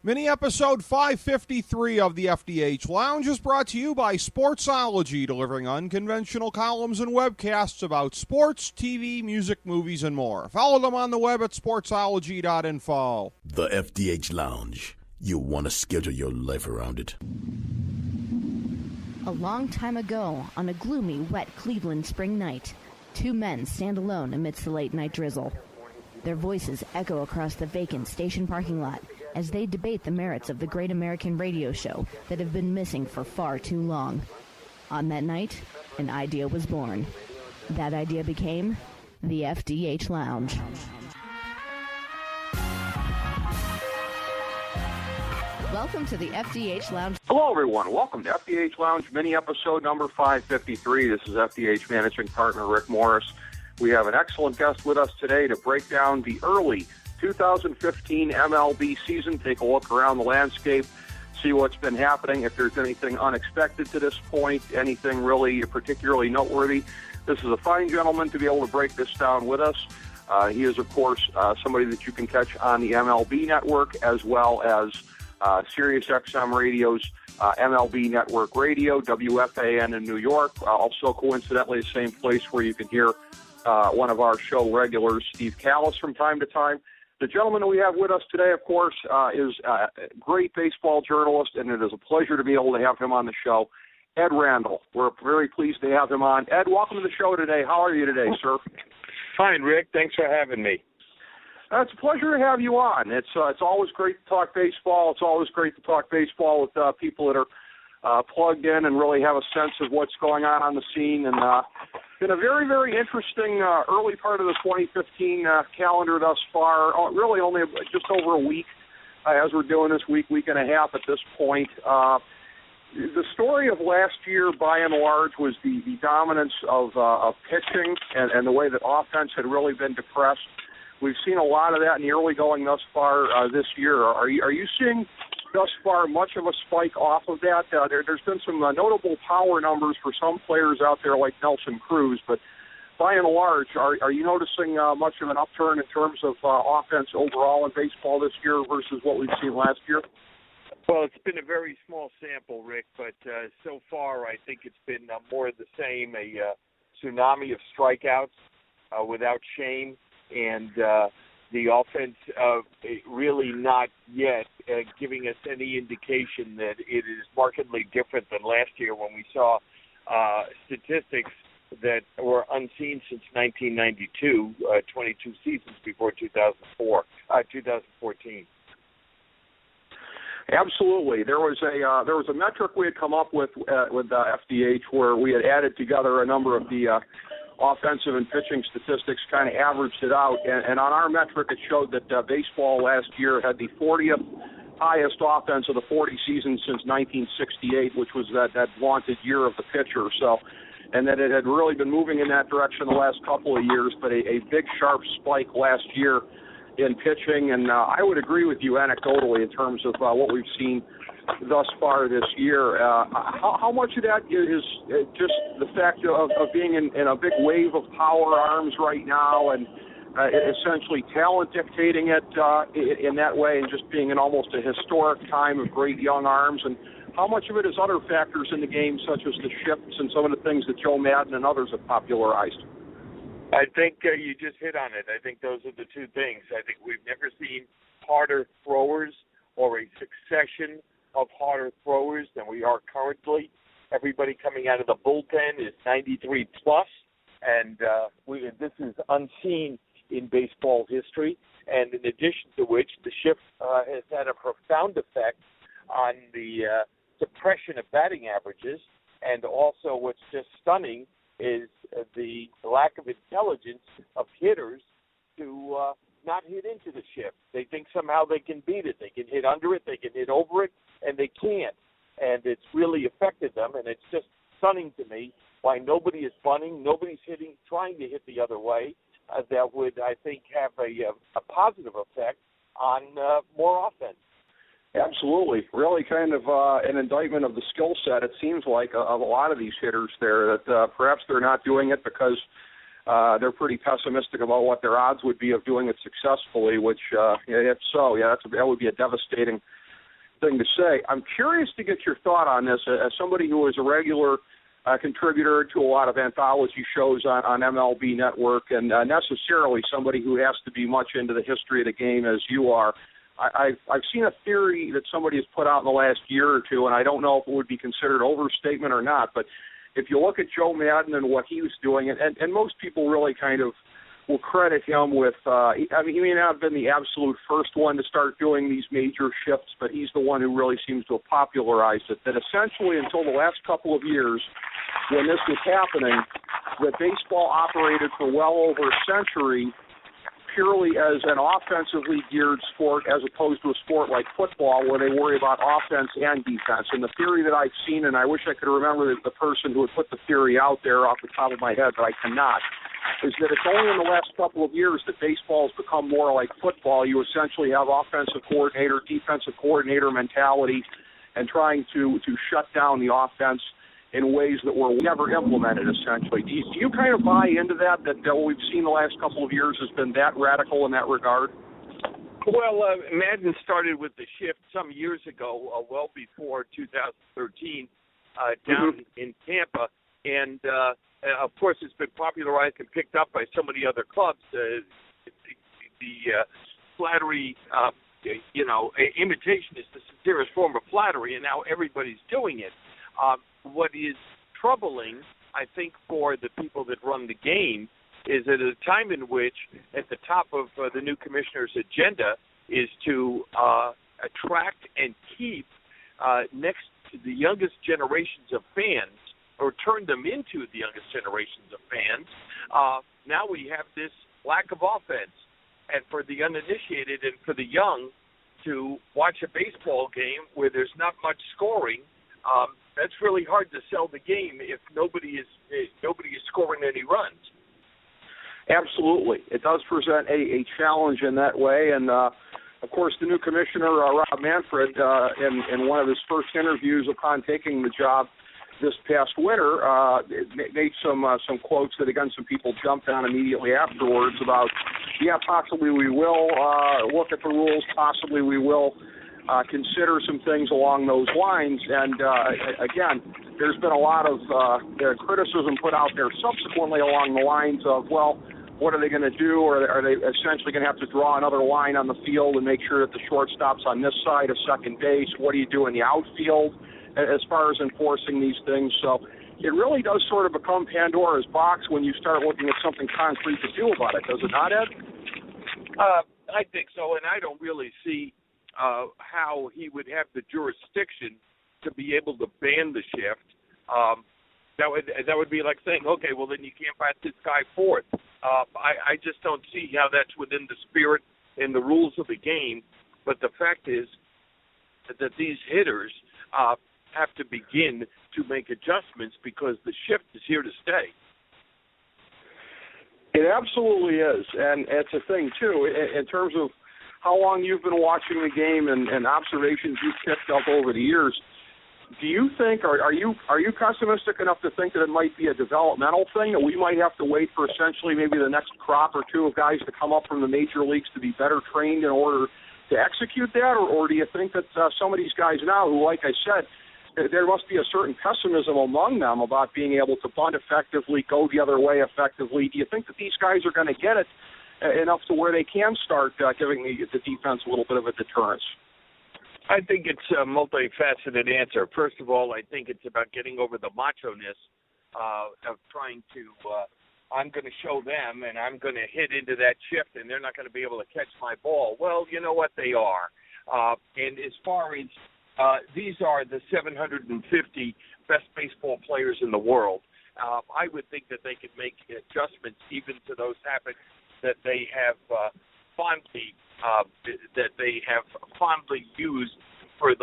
Mini episode 553 of the FDH Lounge is brought to you by Sportsology, delivering unconventional columns and webcasts about sports, TV, music, movies, and more. Follow them on the web at sportsology.info. The FDH Lounge. You'll want to schedule your life around it. A long time ago, on a gloomy, wet Cleveland spring night, two men stand alone amidst the late-night drizzle. Their voices echo across the vacant station parking lot as they debate the merits of the great American radio show that have been missing for far too long. On that night, an idea was born. That idea became the FDH Lounge. Welcome to the FDH Lounge. Hello, everyone. Welcome to FDH Lounge mini episode number 553. This is FDH managing partner Rick Morris. We have an excellent guest with us today to break down the early 2015 MLB season, take a look around the landscape, see what's been happening, if there's anything unexpected to this point, anything really particularly noteworthy. This is a fine gentleman to be able to break this down with us. He is, of course, somebody that you can catch on the MLB network as well as Sirius XM Radio's MLB Network Radio, WFAN in New York, also coincidentally the same place where you can hear one of our show regulars, Steve Callis, from time to time. The gentleman that we have with us today, of course, is a great baseball journalist, and it is a pleasure to be able to have him on the show, Ed Randall. We're very pleased to have him on. Ed, welcome to the show today. How are you today, sir? Fine, Rick. Thanks for having me. It's a pleasure to have you on. It's always great to talk baseball. It's always great to talk baseball with people that are plugged in and really have a sense of what's going on the scene. And been a very, very interesting early part of the 2015 calendar thus far. Really only just over a week as we're doing this week and a half at this point. The story of last year, by and large, was the dominance of pitching and the way that offense had really been depressed. We've seen a lot of that in the early going thus far this year. Are you seeing thus far much of a spike off of that? There's been some notable power numbers for some players out there like Nelson Cruz, but by and large, are you noticing much of an upturn in terms of offense overall in baseball this year versus what we've seen last year? Well, it's been a very small sample, Rick, but so far I think it's been more of the same, a tsunami of strikeouts without shame, and the offense really not yet giving us any indication that it is markedly different than last year when we saw statistics that were unseen since 1992, 22 seasons before 2014. Absolutely. There was a metric we had come up with FDH where we had added together a number of the offensive and pitching statistics, kind of averaged it out, and on our metric it showed that baseball last year had the 40th highest offense of the 40 seasons since 1968, which was that vaunted year of the pitcher. So, and that it had really been moving in that direction the last couple of years, but a big sharp spike last year in pitching, and I would agree with you anecdotally in terms of what we've seen thus far this year. How much of that is just the fact of being in a big wave of power arms right now and essentially talent dictating it in that way and just being in almost a historic time of great young arms? And how much of it is other factors in the game, such as the shifts and some of the things that Joe Madden and others have popularized? I think you just hit on it. I think those are the two things. I think we've never seen harder throwers or a succession of harder throwers than we are currently. Everybody coming out of the bullpen is 93 plus, and this is unseen in baseball history. And in addition to which, the shift has had a profound effect on the suppression of batting averages, and also what's just stunning is the lack of intelligence of hitters to not hit into the shift. They think somehow they can beat it. They can hit under it, they can hit over it, and they can't. And it's really affected them, and it's just stunning to me why nobody is bunting, nobody's trying to hit the other way. That would, I think, have a positive effect on more offense. Absolutely. Really kind of an indictment of the skill set, it seems like, of a lot of these hitters there, that perhaps they're not doing it because they're pretty pessimistic about what their odds would be of doing it successfully, which, if so, that would be a devastating thing to say. I'm curious to get your thought on this as somebody who is a regular contributor to a lot of anthology shows on MLB Network, and necessarily somebody who has to be much into the history of the game as you are. I've seen a theory that somebody has put out in the last year or two, and I don't know if it would be considered overstatement or not, but if you look at Joe Madden and what he was doing, and most people really kind of will credit him with, he may not have been the absolute first one to start doing these major shifts, but he's the one who really seems to have popularized it, that essentially until the last couple of years when this was happening, that baseball operated for well over a century purely as an offensively geared sport as opposed to a sport like football where they worry about offense and defense. And the theory that I've seen, and I wish I could remember the person who had put the theory out there off the top of my head, but I cannot, is that it's only in the last couple of years that baseball has become more like football. You essentially have offensive coordinator, defensive coordinator mentality, and trying to shut down the offense in ways that were never implemented, essentially. Do you kind of buy into that what we've seen the last couple of years has been that radical in that regard? Well, Madden started with the shift some years ago, well before 2013, down in Tampa, and of course it's been popularized and picked up by so many other clubs. The flattery, imitation is the sincerest form of flattery, and now everybody's doing it. What is troubling, I think, for the people that run the game is at a time in which at the top of the new commissioner's agenda is to attract and keep next to the youngest generations of fans, or turn them into the youngest generations of fans. Now we have this lack of offense. And for the uninitiated and for the young to watch a baseball game where there's not much scoring, that's really hard to sell the game if nobody is scoring any runs. Absolutely. It does present a challenge in that way. And, of course, the new commissioner, Rob Manfred, in one of his first interviews upon taking the job this past winter, made some quotes that, again, some people jumped on immediately afterwards about, possibly we will look at the rules, possibly we will consider some things along those lines. And, again, there's been a lot of criticism put out there subsequently along the lines of, well, what are they going to do? Or are they essentially going to have to draw another line on the field and make sure that the shortstop's on this side of second base? What do you do in the outfield as far as enforcing these things? So it really does sort of become Pandora's box when you start looking at something concrete to do about it, does it not, Ed? I think so, and I don't really see how he would have the jurisdiction to be able to ban the shift. That would be like saying, okay, well then you can't bat this guy fourth. I just don't see how that's within the spirit and the rules of the game. But the fact is that these hitters have to begin to make adjustments because the shift is here to stay. It absolutely is, and it's a thing too in terms of how long you've been watching the game and observations you've picked up over the years. Do you think, or are you pessimistic enough to think that it might be a developmental thing, that we might have to wait for essentially maybe the next crop or two of guys to come up from the major leagues to be better trained in order to execute that, or do you think that some of these guys now who, like I said, there must be a certain pessimism among them about being able to bunt effectively, go the other way effectively? Do you think that these guys are going to get it enough to where they can start giving the defense a little bit of a deterrence? I think it's a multifaceted answer. First of all, I think it's about getting over the macho-ness of trying to, I'm going to show them and I'm going to hit into that shift and they're not going to be able to catch my ball. Well, you know what, they are. And as far as these are the 750 best baseball players in the world, I would think that they could make adjustments even to those habits that they have fondly used for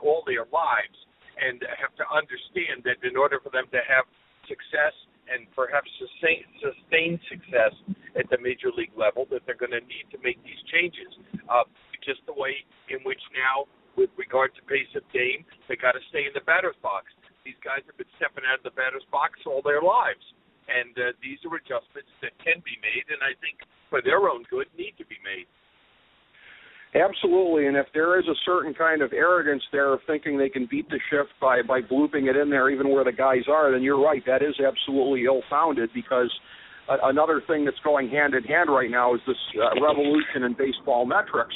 all their lives, and have to understand that in order for them to have success and perhaps sustained success at the major league level, that they're going to need to make these changes. Just the way in which now, with regard to pace of game, they got to stay in the batter's box. These guys have been stepping out of the batter's box all their lives. And these are adjustments that can be made, and I think for their own good need to be made. Absolutely, and if there is a certain kind of arrogance there of thinking they can beat the shift by blooping it in there even where the guys are, then you're right. That is absolutely ill-founded, because another thing that's going hand in hand right now is this revolution in baseball metrics.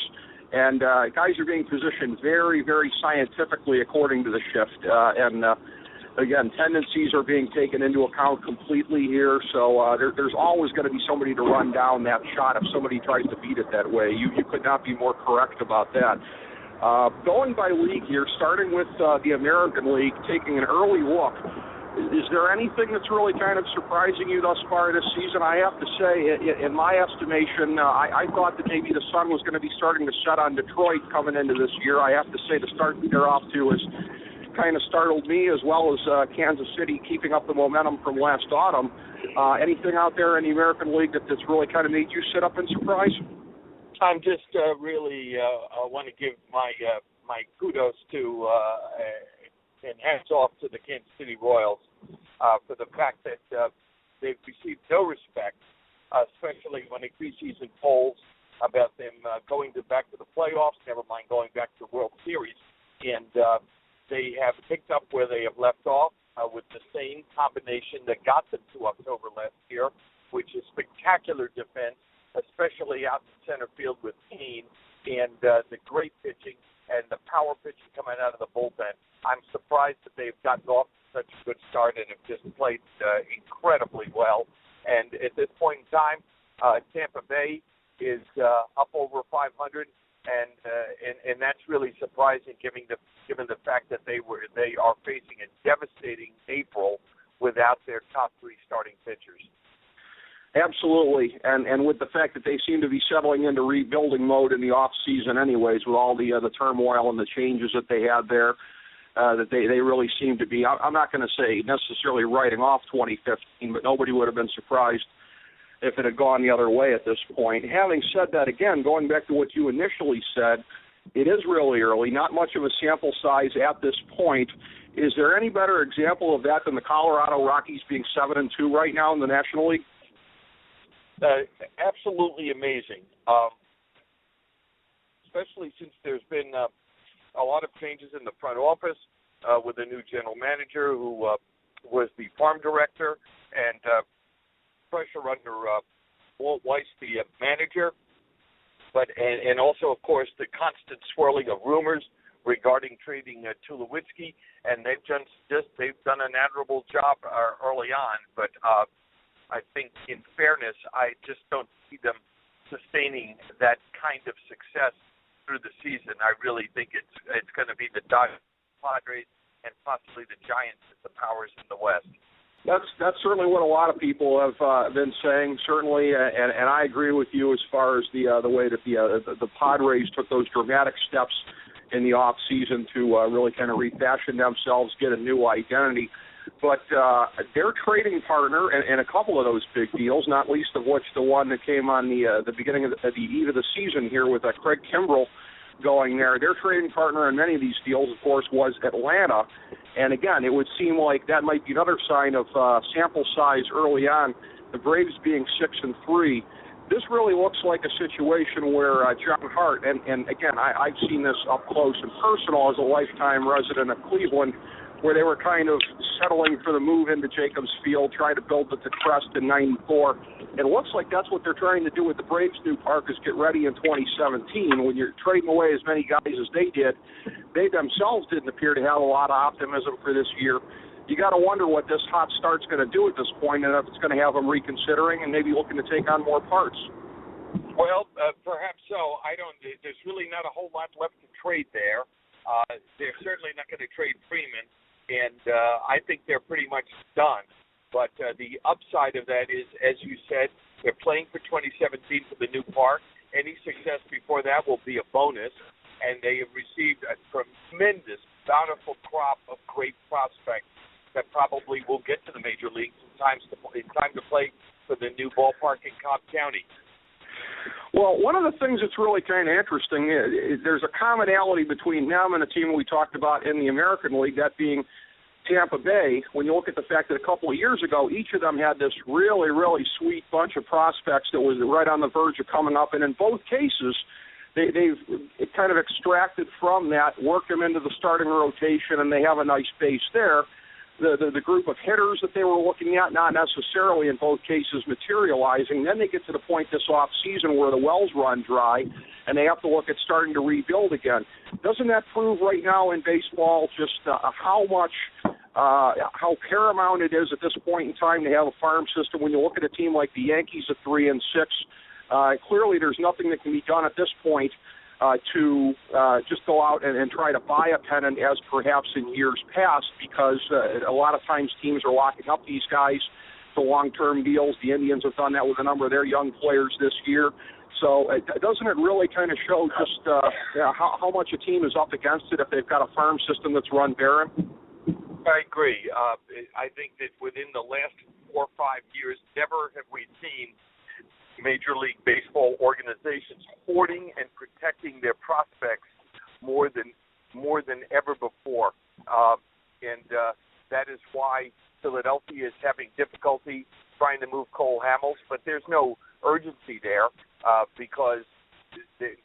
And guys are being positioned very, very scientifically according to the shift. Again, tendencies are being taken into account completely here, so there's always going to be somebody to run down that shot if somebody tries to beat it that way. You could not be more correct about that. Going by league here, starting with the American League, taking an early look, is there anything that's really kind of surprising you thus far this season? I have to say, in my estimation, I thought that maybe the sun was going to be starting to set on Detroit coming into this year. I have to say the start that they're off to is kind of startled me, as well as Kansas City keeping up the momentum from last autumn. Anything out there in the American League that's really kind of made you sit up in surprise? I'm just really want to give my kudos to and hats off to the Kansas City Royals for the fact that they've received no respect, especially when the preseason polls about them going back to the playoffs, never mind going back to the World Series, and they have picked up where they have left off with the same combination that got them to October last year, which is spectacular defense, especially out in center field with Kane, and the great pitching and the power pitching coming out of the bullpen. I'm surprised that they've gotten off to such a good start and have just played incredibly well. And at this point in time, Tampa Bay is up over 500. And that's really surprising, given the fact that they are facing a devastating April without their top three starting pitchers. Absolutely, and with the fact that they seem to be settling into rebuilding mode in the off season, anyways, with all the turmoil and the changes that they had there, that they really seem to be. I'm not going to say necessarily writing off 2015, but nobody would have been surprised if it had gone the other way at this point. Having said that, again, going back to what you initially said, it is really early, not much of a sample size at this point. Is there any better example of that than the Colorado Rockies being 7-2 right now in the National League? Absolutely amazing, especially since there's been a lot of changes in the front office with a new general manager who was the farm director, and pressure under Walt Weiss, the manager, and also, of course, the constant swirling of rumors regarding trading Tulowitzki, and they've done an admirable job early on. But I think, in fairness, I just don't see them sustaining that kind of success through the season. I really think it's going to be the Dodgers, Padres, and possibly the Giants as the powers in the West. That's certainly what a lot of people have been saying, certainly, and I agree with you as far as the way that the Padres took those dramatic steps in the off season to really kind of refashion themselves, get a new identity. But their trading partner, and a couple of those big deals, not least of which the one that came on the beginning of the eve of the season here with Craig Kimbrell going there. Their trading partner in many of these deals, of course, was Atlanta. And again, it would seem like that might be another sign of sample size early on. The Braves being 6-3. This really looks like a situation where John Hart, and again, I've seen this up close and personal as a lifetime resident of Cleveland, where they were kind of settling for the move into Jacobs Field, trying to build the crest in '94. It looks like that's what they're trying to do with the Braves' new park, is get ready in 2017. When you're trading away as many guys as they did, they themselves didn't appear to have a lot of optimism for this year. You got to wonder what this hot start's going to do at this point, and if it's going to have them reconsidering and maybe looking to take on more parts. Well, perhaps so. There's really not a whole lot left to trade there. They're certainly not going to trade Freeman. And I think they're pretty much done. But the upside of that is, as you said, they're playing for 2017 for the new park. Any success before that will be a bonus. And they have received a tremendous, bountiful crop of great prospects that probably will get to the major leagues in time to play for the new ballpark in Cobb County. Well, one of the things that's really kind of interesting is there's a commonality between them and the team we talked about in the American League, that being Tampa Bay. When you look at the fact that a couple of years ago, each of them had this really, really sweet bunch of prospects that was right on the verge of coming up, and in both cases, they've kind of extracted from that, worked them into the starting rotation, and they have a nice base there. The group of hitters that they were looking at, not necessarily in both cases materializing. Then they get to the point this off season where the wells run dry, and they have to look at starting to rebuild again. Doesn't that prove right now in baseball just how paramount it is at this point in time to have a farm system? When you look at a team like the Yankees at 3-6, clearly there's nothing that can be done at this point to just go out and try to buy a pennant as perhaps in years past, because a lot of times teams are locking up these guys to long-term deals. The Indians have done that with a number of their young players this year. So doesn't it really kind of show just how much a team is up against it if they've got a farm system that's run barren? I agree. I think that within the last 4 or 5 years, never have we seen Major League Baseball organizations hoarding and protecting their prospects more than ever before, and that is why Philadelphia is having difficulty trying to move Cole Hamels. But there's no urgency there because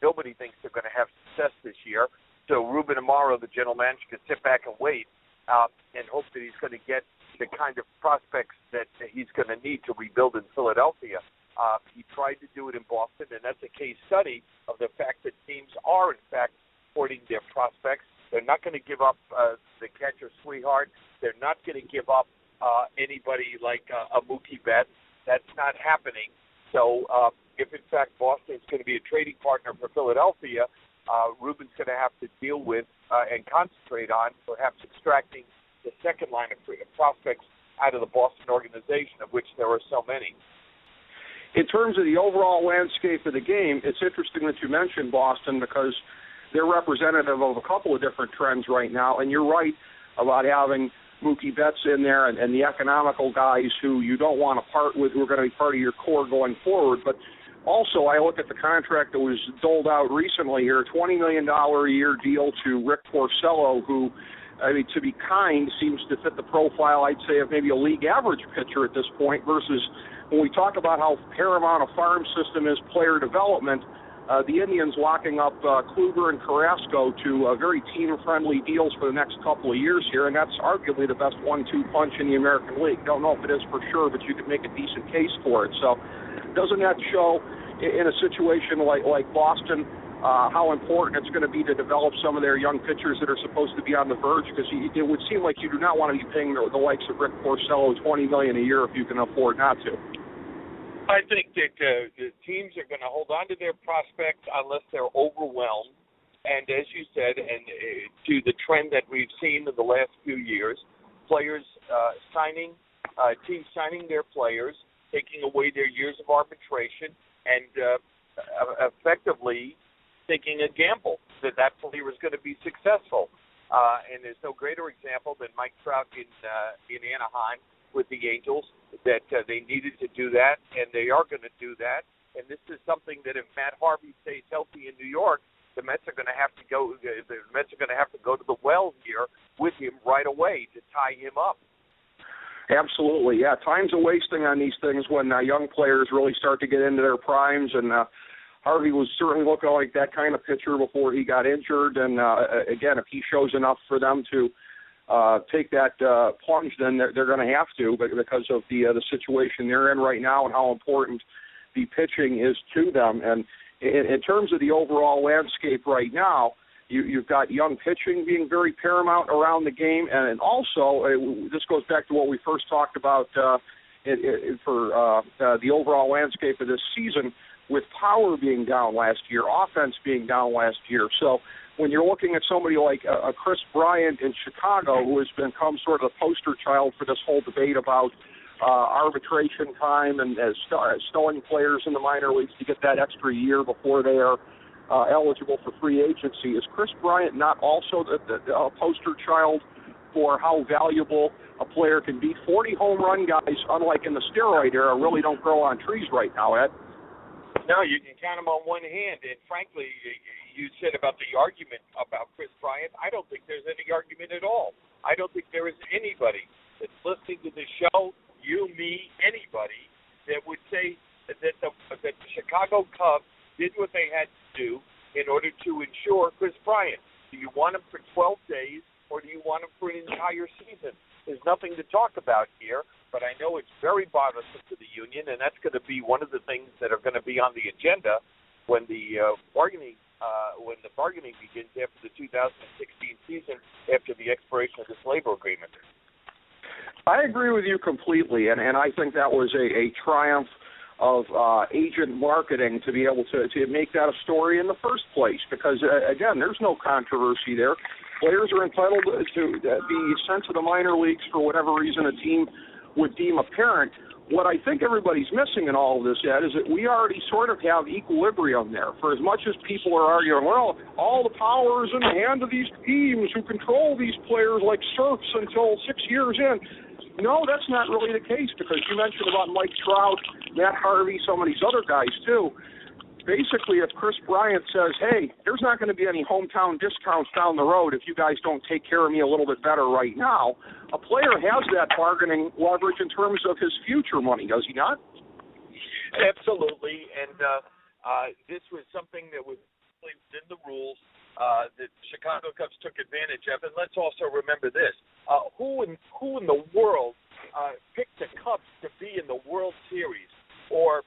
nobody thinks they're going to have success this year. So Ruben Amaro, the general manager, can sit back and wait and hope that he's going to get the kind of prospects that he's going to need to rebuild in Philadelphia. He tried to do it in Boston, and that's a case study of the fact that teams are, in fact, hoarding their prospects. They're not going to give up the catcher Sweetheart. They're not going to give up anybody like a Mookie Betts. That's not happening. So if, in fact, Boston is going to be a trading partner for Philadelphia, Ruben's going to have to deal with and concentrate on perhaps extracting the second line of prospects out of the Boston organization, of which there are so many. In terms of the overall landscape of the game, it's interesting that you mentioned Boston because they're representative of a couple of different trends right now. And you're right about having Mookie Betts in there and the economical guys who you don't want to part with, who are going to be part of your core going forward. But also, I look at the contract that was doled out recently here, a $20 million a year deal to Rick Porcello, who, I mean, to be kind, seems to fit the profile, I'd say, of maybe a league average pitcher at this point, versus when we talk about how paramount a farm system is player development, the Indians locking up Kluber and Carrasco to very team-friendly deals for the next couple of years here, and that's arguably the best 1-2 punch in the American League. Don't know if it is for sure, but you could make a decent case for it. So doesn't that show in a situation like Boston how important it's going to be to develop some of their young pitchers that are supposed to be on the verge? Because it would seem like you do not want to be paying the likes of Rick Porcello $20 million a year if you can afford not to. I think that the teams are going to hold on to their prospects unless they're overwhelmed. And as you said, and to the trend that we've seen in the last few years, players teams signing their players, taking away their years of arbitration, and effectively taking a gamble that player is going to be successful. And there's no greater example than Mike Trout in Anaheim with the Angels, that they needed to do that, and they are going to do that. And this is something that if Matt Harvey stays healthy in New York, the Mets are going to have to go. The Mets are going to have to go to the well here with him right away to tie him up. Absolutely, yeah. Time's a wasting on these things when young players really start to get into their primes, and Harvey was certainly looking like that kind of pitcher before he got injured. And again, if he shows enough for them to take that plunge, then they're going to have to, but because of the situation they're in right now and how important the pitching is to them. And in terms of the overall landscape right now, you've got young pitching being very paramount around the game, and also this goes back to what we first talked about for the overall landscape of this season, with power being down last year, offense being down last year. So when you're looking at somebody like Chris Bryant in Chicago, who has become sort of the poster child for this whole debate about arbitration time and stowing players in the minor leagues to get that extra year before they are eligible for free agency, is Chris Bryant not also the poster child for how valuable a player can be? 40 home run guys, unlike in the steroid era, really don't grow on trees right now, Ed. No, you can count them on one hand. And frankly, you said about the argument about Chris Bryant. I don't think there's any argument at all. I don't think there is anybody that's listening to the show, you, me, anybody, that would say that the Chicago Cubs did what they had to do in order to ensure Chris Bryant? Do you want him for 12 days or do you want him for an entire season? There's nothing to talk about here, but I know it's very bothersome to the union, and that's going to be one of the things that are going to be on the agenda when the bargaining begins after the 2016 season, after the expiration of this labor agreement. I agree with you completely, and I think that was a triumph of agent marketing to be able to make that a story in the first place, because, again, there's no controversy there. Players are entitled to be sent to the minor leagues for whatever reason a team would deem apparent. What I think everybody's missing in all of this, Ed, is that we already sort of have equilibrium there. For as much as people are arguing, well, all the power is in the hand of these teams who control these players like serfs until 6 years in. No, that's not really the case, because you mentioned about Mike Trout, Matt Harvey, some of these other guys too. Basically, if Chris Bryant says, hey, there's not going to be any hometown discounts down the road if you guys don't take care of me a little bit better right now, a player has that bargaining leverage in terms of his future money, does he not? Absolutely, and this was something that was within the rules that Chicago Cubs took advantage of. And let's also remember this. Who in the world picked the Cubs to be in the World Series or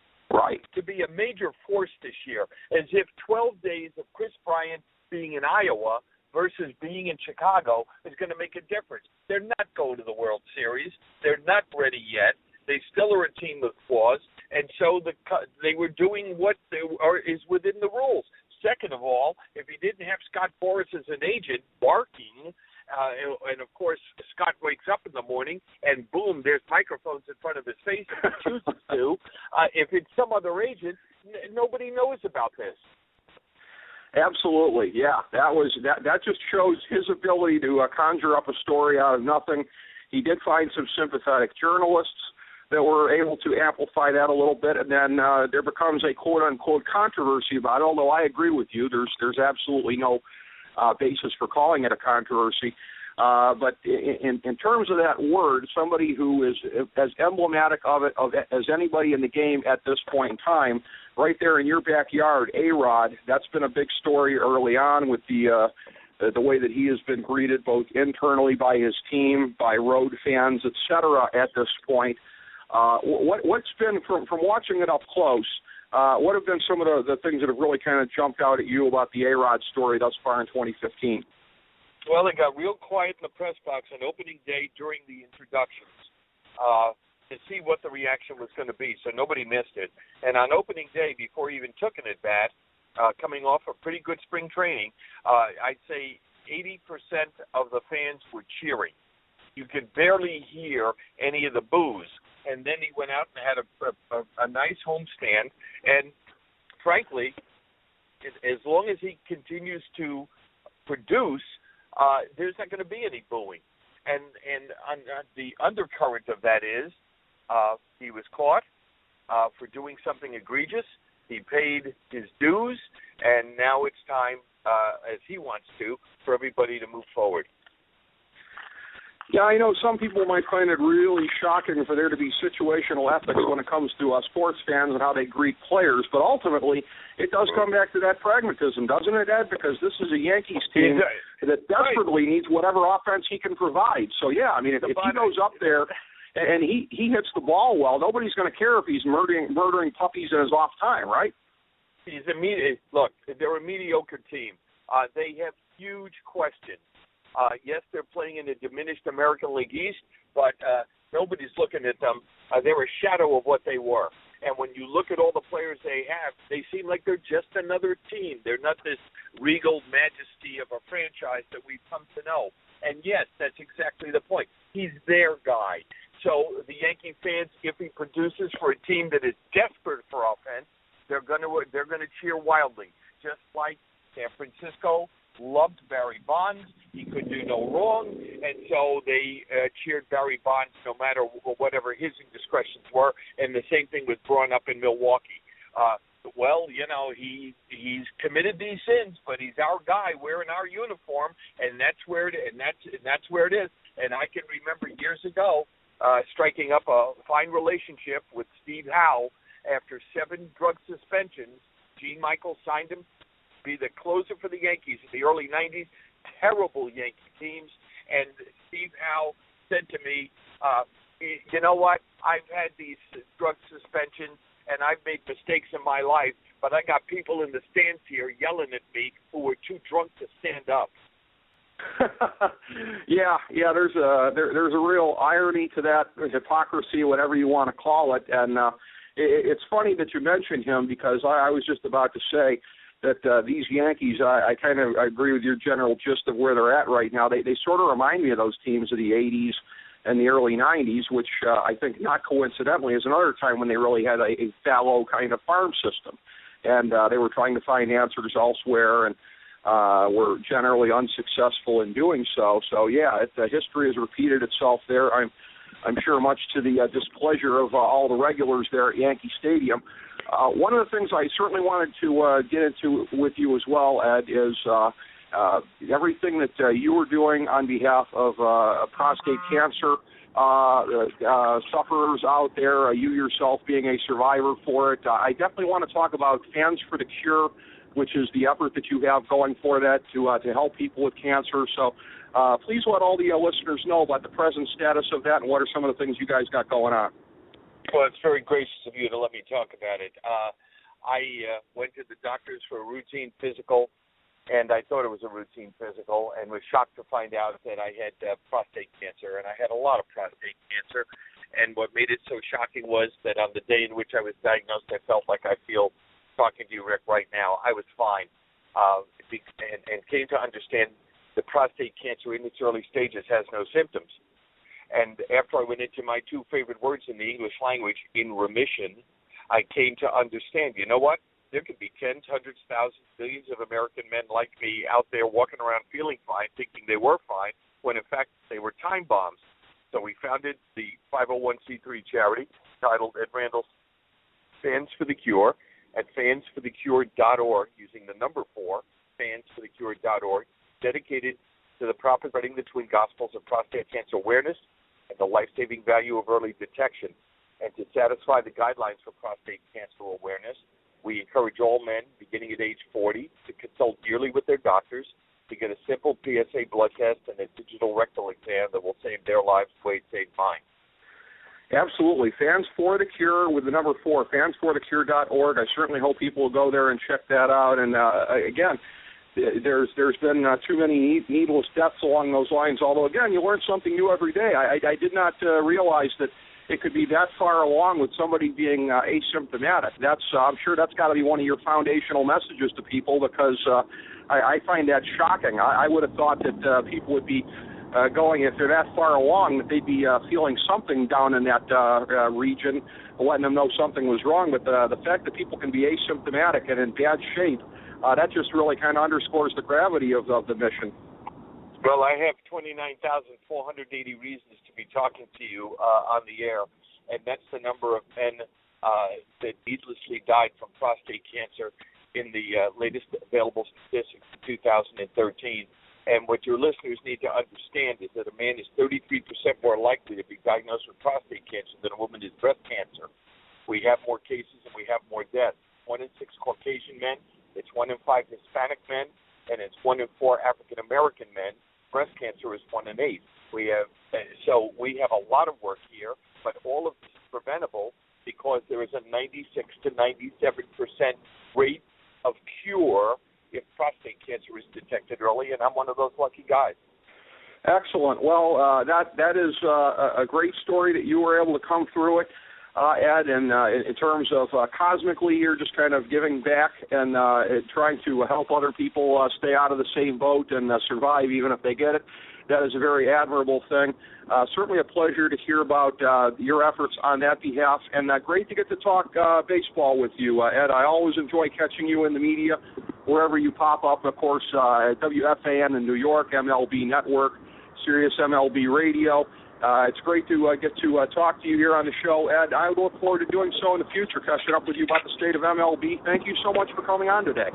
to be a major force this year, as if 12 days of Chris Bryant being in Iowa versus being in Chicago is going to make a difference? They're not going to the World Series. They're not ready yet. They still are a team with flaws, and so they were doing what is within the rules. Second of all, if he didn't have Scott Boras as an agent barking, and of course Scott wakes up in the morning and boom, there's microphones in front of his face if he chooses to. If it's some other agent, nobody knows about this. Absolutely, yeah. That just shows his ability to conjure up a story out of nothing. He did find some sympathetic journalists that were able to amplify that a little bit, and then there becomes a quote-unquote controversy about it, although I agree with you. There's absolutely no basis for calling it a controversy. But in terms of that word, somebody who is as emblematic of it as anybody in the game at this point in time, right there in your backyard, A-Rod, that's been a big story early on with the way that he has been greeted both internally by his team, by road fans, et cetera, at this point. What's been, from watching it up close, what have been some of the things that have really kind of jumped out at you about the A-Rod story thus far in 2015? Well, it got real quiet in the press box on opening day during the introductions to see what the reaction was going to be, so nobody missed it. And on opening day, before he even took an at-bat, coming off a pretty good spring training, I'd say 80% of the fans were cheering. You could barely hear any of the boos. And then he went out and had a nice homestand. And frankly, as long as he continues to produce, there's not going to be any booing. And on the undercurrent of that is he was caught for doing something egregious. He paid his dues, and now it's time, as he wants to, for everybody to move forward. Yeah, I know some people might find it really shocking for there to be situational ethics when it comes to sports fans and how they greet players, but ultimately it does come back to that pragmatism, doesn't it, Ed? Because this is a Yankees team that desperately needs whatever offense he can provide. So, yeah, I mean, if he goes up there and he hits the ball well, nobody's going to care if he's murdering puppies in his off time, right? Look, they're a mediocre team. They have huge questions. Yes, they're playing in the diminished American League East, but nobody's looking at them. They're a shadow of what they were. And when you look at all the players they have, they seem like they're just another team. They're not this regal majesty of a franchise that we've come to know. And yes, that's exactly the point. He's their guy. So the Yankee fans, if he produces for a team that is desperate for offense, they're going to cheer wildly, just like San Francisco loved Barry Bonds. He could do no wrong, and so they cheered Barry Bonds no matter whatever his indiscretions were, and the same thing was brought up in Milwaukee. Well, you know, he's committed these sins, but he's our guy wearing our uniform, and that's where it is. And I can remember years ago striking up a fine relationship with Steve Howe after 7 drug suspensions. Gene Michaels signed him be the closer for the Yankees in the early 90s. Terrible Yankee teams. And Steve Howe said to me, you know what? I've had these drug suspensions, and I've made mistakes in my life, but I got people in the stands here yelling at me who were too drunk to stand up. yeah. There's a real irony to that, hypocrisy, whatever you want to call it. And it's funny that you mentioned him, because I was just about to say that these Yankees, I kind of agree with your general gist of where they're at right now. They sort of remind me of those teams of the 80s and the early 90s, which I think not coincidentally is another time when they really had a fallow kind of farm system. And they were trying to find answers elsewhere and were generally unsuccessful in doing so. So, yeah, history has repeated itself there. I'm sure much to the displeasure of all the regulars there at Yankee Stadium. One of the things I certainly wanted to get into with you as well, Ed, is everything that you were doing on behalf of prostate cancer sufferers out there, you yourself being a survivor for it. I definitely want to talk about Fans for the Cure, which is the effort that you have going for that to help people with cancer. So please let all the listeners know about the present status of that and what are some of the things you guys got going on. Well, it's very gracious of you to let me talk about it. I went to the doctors for a routine physical, and I thought it was a routine physical, and was shocked to find out that I had prostate cancer, and I had a lot of prostate cancer. And what made it so shocking was that on the day in which I was diagnosed, I felt like I feel talking to you, Rick, right now. I was fine, and came to understand that prostate cancer in its early stages has no symptoms. And after I went into my two favorite words in the English language, in remission, I came to understand, you know what? There could be tens, hundreds, thousands, billions of American men like me out there walking around feeling fine, thinking they were fine, when in fact they were time bombs. So we founded the 501c3 charity titled at Randall Fans for the Cure at fansforthecure.org, using the number 4, fansforthecure.org, dedicated to the propagating the twin gospels of prostate cancer awareness and the life-saving value of early detection. And to satisfy the guidelines for prostate cancer awareness, we encourage all men beginning at age 40 to consult yearly with their doctors to get a simple PSA blood test and a digital rectal exam that will save their lives the way it saved mine. Absolutely. Fans for the Cure with the number 4, fansforthecure.org. I certainly hope people will go there and check that out. And again, there's been too many needless deaths along those lines, although, again, you learn something new every day. I did not realize that it could be that far along with somebody being asymptomatic. I'm sure that's got to be one of your foundational messages to people, because I find that shocking. I would have thought that people would be going, if they're that far along, that they'd be feeling something down in that region, letting them know something was wrong. But the fact that people can be asymptomatic and in bad shape, that just really kind of underscores the gravity of the mission. Well, I have 29,480 reasons to be talking to you on the air, and that's the number of men that needlessly died from prostate cancer in the latest available statistics in 2013. And what your listeners need to understand is that a man is 33% more likely to be diagnosed with prostate cancer than a woman is breast cancer. We have more cases and we have more deaths. 1 in 6 Caucasian men, it's 1 in 5 Hispanic men, and it's 1 in 4 African American men. Breast cancer is 1 in 8. We have a lot of work here, but all of this is preventable because there is a 96 to 97% rate of cure if prostate cancer is detected early, and I'm one of those lucky guys. Excellent. Well, that is a great story that you were able to come through it, Ed, and in terms of cosmically, you're just kind of giving back and trying to help other people stay out of the same boat and survive even if they get it. That is a very admirable thing. Certainly a pleasure to hear about your efforts on that behalf, and great to get to talk baseball with you, Ed. I always enjoy catching you in the media wherever you pop up. Of course, WFAN in New York, MLB Network, Sirius MLB Radio. It's great to get to talk to you here on the show, Ed. I look forward to doing so in the future, catching up with you about the state of MLB. Thank you so much for coming on today.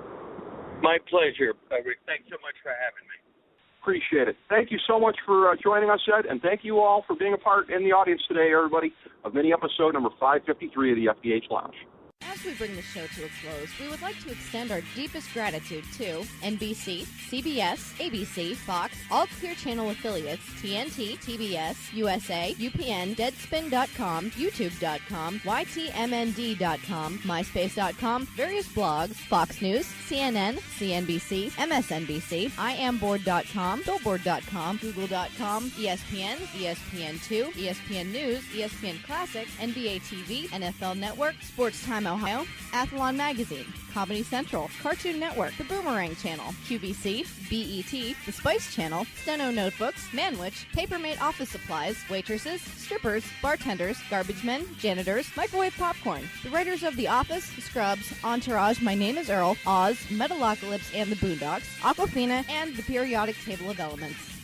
My pleasure, Rick. Thanks so much for having me. Appreciate it. Thank you so much for joining us, Ed, and thank you all for being a part in the audience today, everybody, of mini episode number 553 of the FDH Lounge. As we bring the show to a close, we would like to extend our deepest gratitude to NBC, CBS, ABC, Fox, all Clear Channel affiliates, TNT, TBS, USA, UPN, Deadspin.com, YouTube.com, YTMND.com, MySpace.com, various blogs, Fox News, CNN, CNBC, MSNBC, IamBoard.com, Billboard.com, Google.com, ESPN, ESPN2, ESPN News, ESPN Classic, NBA TV, NFL Network, Sports Time Ohio, Athlon Magazine, Comedy Central, Cartoon Network, The Boomerang Channel, QVC, BET, The Spice Channel, Steno Notebooks, Manwich, Papermate Office Supplies, waitresses, strippers, bartenders, garbage men, janitors, microwave popcorn, the writers of The Office, Scrubs, Entourage, My Name is Earl, Oz, Metalocalypse and the Boondocks, Aquafina, and the Periodic Table of Elements.